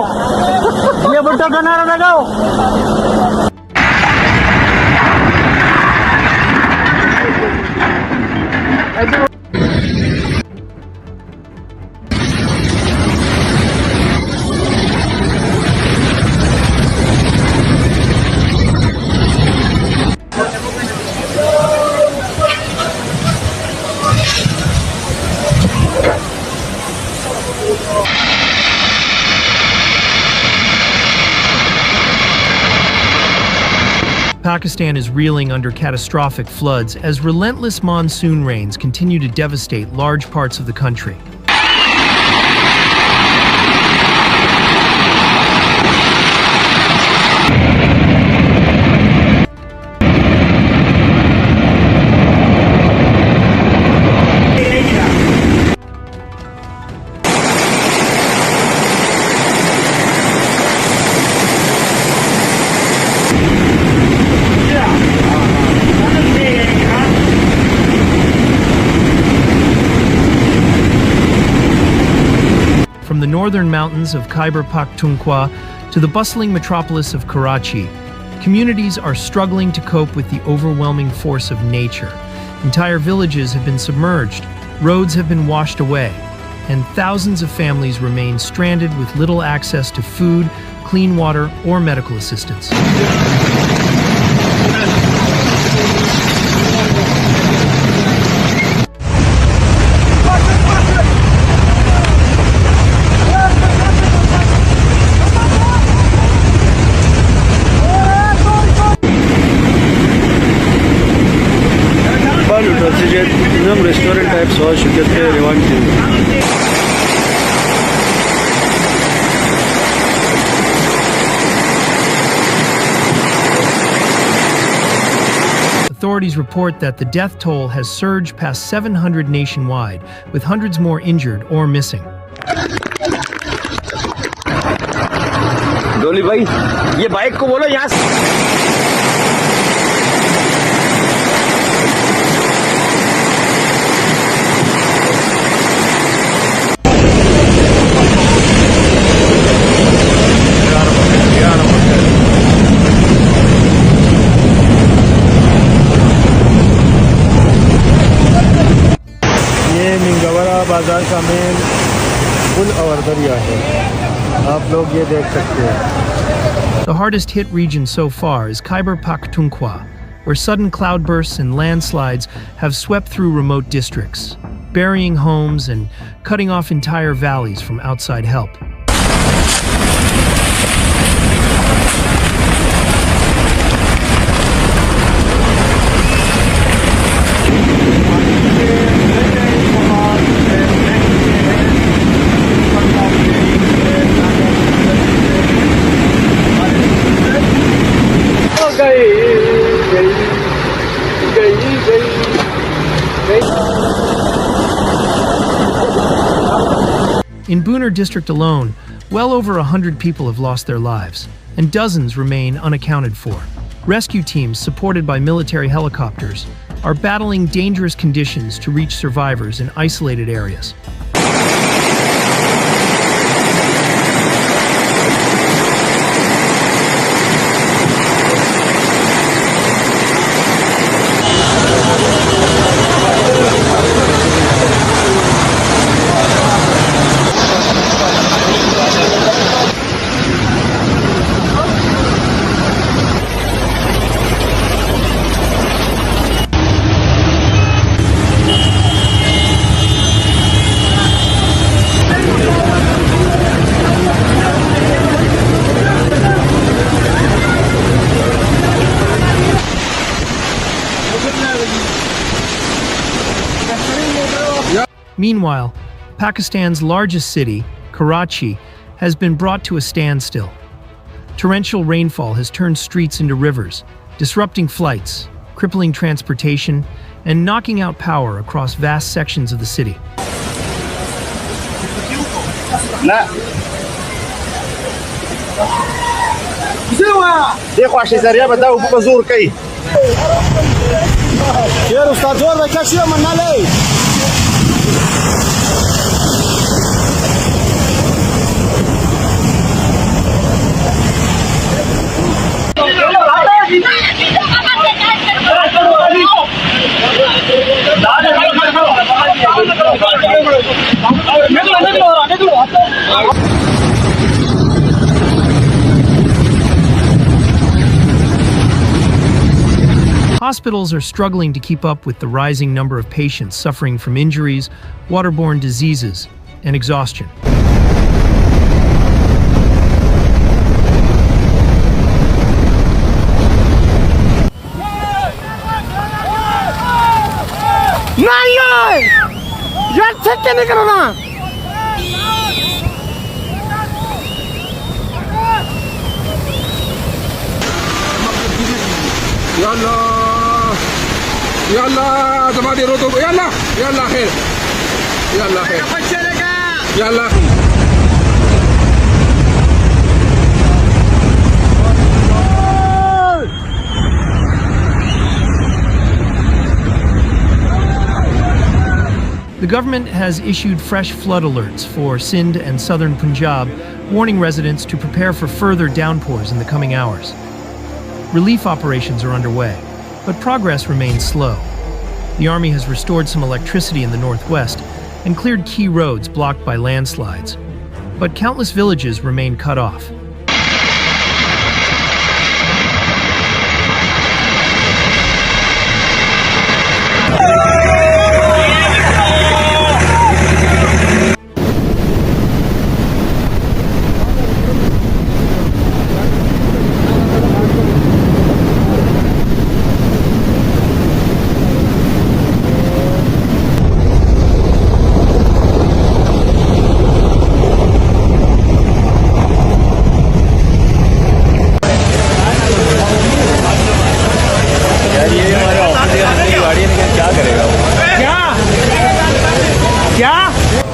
लगाओ, ये भुट्टो का नारा लगाओ। Pakistan is reeling under catastrophic floods as relentless monsoon rains continue to devastate large parts of the country. From the northern mountains of Khyber Pakhtunkhwa to the bustling metropolis of Karachi, communities are struggling to cope with the overwhelming force of nature. Entire villages have been submerged, roads have been washed away, and thousands of families remain stranded with little access to food, clean water, or medical assistance. Restaurant types or should get Authorities report that the death toll has surged past 700 nationwide, with hundreds more injured or missing. डोली भाई, ये bike को बोलो यहाँ बाजार का main पुल और दरिया है, आप लोग ये देख सकते हैं। The hardest hit region so far is Khyber Pakhtunkhwa, where sudden cloudbursts and landslides have swept through remote districts, burying homes and cutting off entire valleys from outside help. In Buner district alone, well over 100 people have lost their lives, and dozens remain unaccounted for. Rescue teams, supported by military helicopters, are battling dangerous conditions to reach survivors in isolated areas. Meanwhile, Pakistan's largest city, Karachi, has been brought to a standstill. Torrential rainfall has turned streets into rivers, disrupting flights, crippling transportation, and knocking out power across vast sections of the city. Hospitals are struggling to keep up with the rising number of patients suffering from injuries, waterborne diseases, and exhaustion. يلا زبادي ردوا يلا يلا خير يلا خير يلا The government has issued fresh flood alerts for Sindh and southern Punjab, warning residents to prepare for further downpours in the coming hours. Relief operations are underway, but progress remains slow. The army has restored some electricity in the northwest and cleared key roads blocked by landslides. But countless villages remain cut off.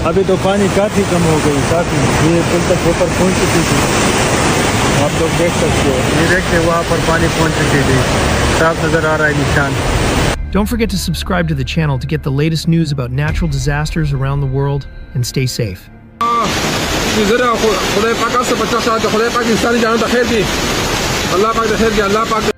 अभी तो पानी काफ़ी कम हो गई, काफ़ी ये पुल तक ऊपर पहुंच चुकी थी। आप लोग देख सकते हो, ये देखते वहाँ पर पानी पहुंच चुकी थी, साफ नज़र आ रहा है निशान। Don't forget to subscribe to the channel to get the latest news about natural disasters around the world and stay safe. खुदा पाक से 50 साल खुदा पाक इंसानी जानों का खैर की अल्लाह पाक खैर की अल्लाह पाक